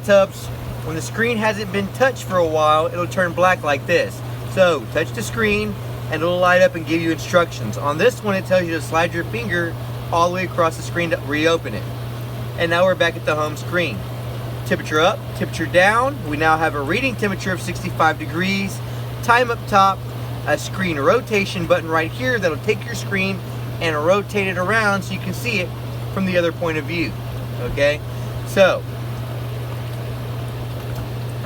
tubs, when the screen hasn't been touched for a while, it'll turn black like this. So touch the screen and it'll light up and give you instructions. On this one, it tells you to slide your finger all the way across the screen to reopen it. And now we're back at the home screen. Temperature up, temperature down. We now have a reading temperature of 65 degrees. Time up top, a screen rotation button right here that'll take your screen and rotate it around so you can see it from the other point of view. Okay, so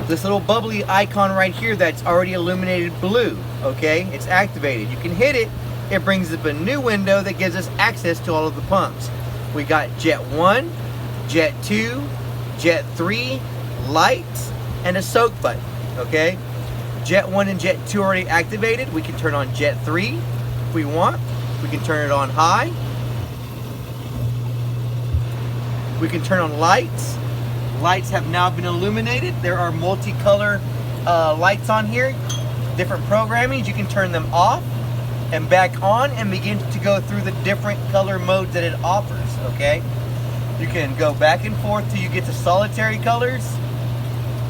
this little bubbly icon right here that's already illuminated blue, okay, it's activated. You can hit it, it brings up a new window that gives us access to all of the pumps. We got Jet 1, Jet 2, Jet 3, lights, and a soak button, okay? Jet 1 and Jet 2 already activated. We can turn on Jet 3 if we want. We can turn it on high. We can turn on lights. Lights have now been illuminated. There are multicolor lights on here, different programmings. You can turn them off and back on and begin to go through the different color modes that it offers, okay? You can go back and forth till you get to solitary colors,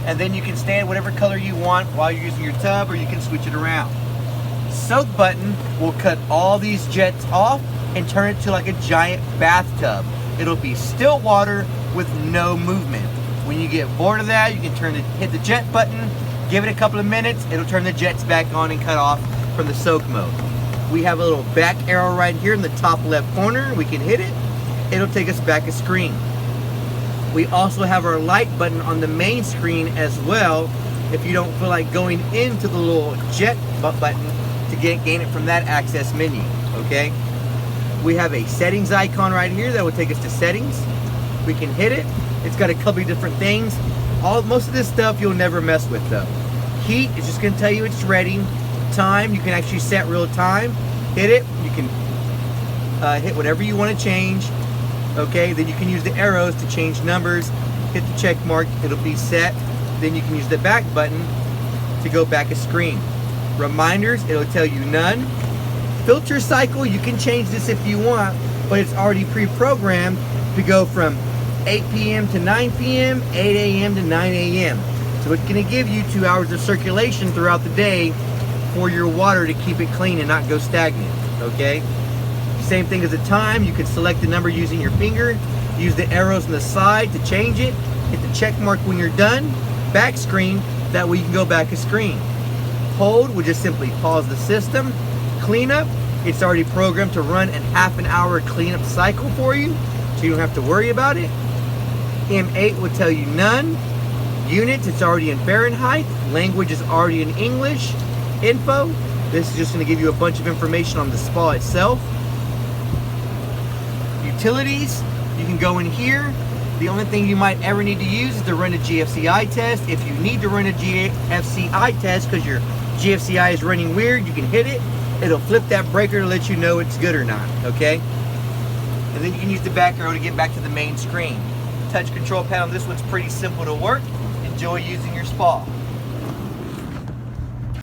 and then you can stay at whatever color you want while you're using your tub, or you can switch it around. Soak button will cut all these jets off and turn it to like a giant bathtub. It'll be still water with no movement. When you get bored of that, you can hit the jet button, give it a couple of minutes, it'll turn the jets back on and cut off from the soak mode. We have a little back arrow right here in the top left corner. We can hit it, it'll take us back a screen. We also have our light button on the main screen as well, if you don't feel like going into the little jet button to gain it from that access menu, okay? We have a settings icon right here that will take us to settings. We can hit it. It's got a couple of different things. Most of this stuff you'll never mess with though. Heat is just gonna tell you it's ready. Time, you can actually set real time. Hit it, you can hit whatever you want to change. Okay, then you can use the arrows to change numbers. Hit the check mark, it'll be set. Then you can use the back button to go back a screen. Reminders, it'll tell you none. Filter cycle, you can change this if you want, but it's already pre-programmed to go from 8 p.m. to 9 p.m., 8 a.m. to 9 a.m. So it's going to give you 2 hours of circulation throughout the day for your water to keep it clean and not go stagnant, okay? Same thing as the time, you can select the number using your finger, use the arrows on the side to change it, hit the check mark when you're done, back screen, that way you can go back a screen. Hold will just simply pause the system. Cleanup, it's already programmed to run a half-an-hour cleanup cycle for you, so you don't have to worry about it. M8 will tell you none. Units, it's already in Fahrenheit. Language is already in English. Info, this is just going to give you a bunch of information on the spa itself. Utilities, you can go in here. The only thing you might ever need to use is to run a GFCI test. If you need to run a GFCI test because your GFCI is running weird, you can hit it. It'll flip that breaker to let you know it's good or not, okay? And then you can use the back arrow to get back to the main screen. Touch control panel, this one's pretty simple to work. Enjoy using your spa.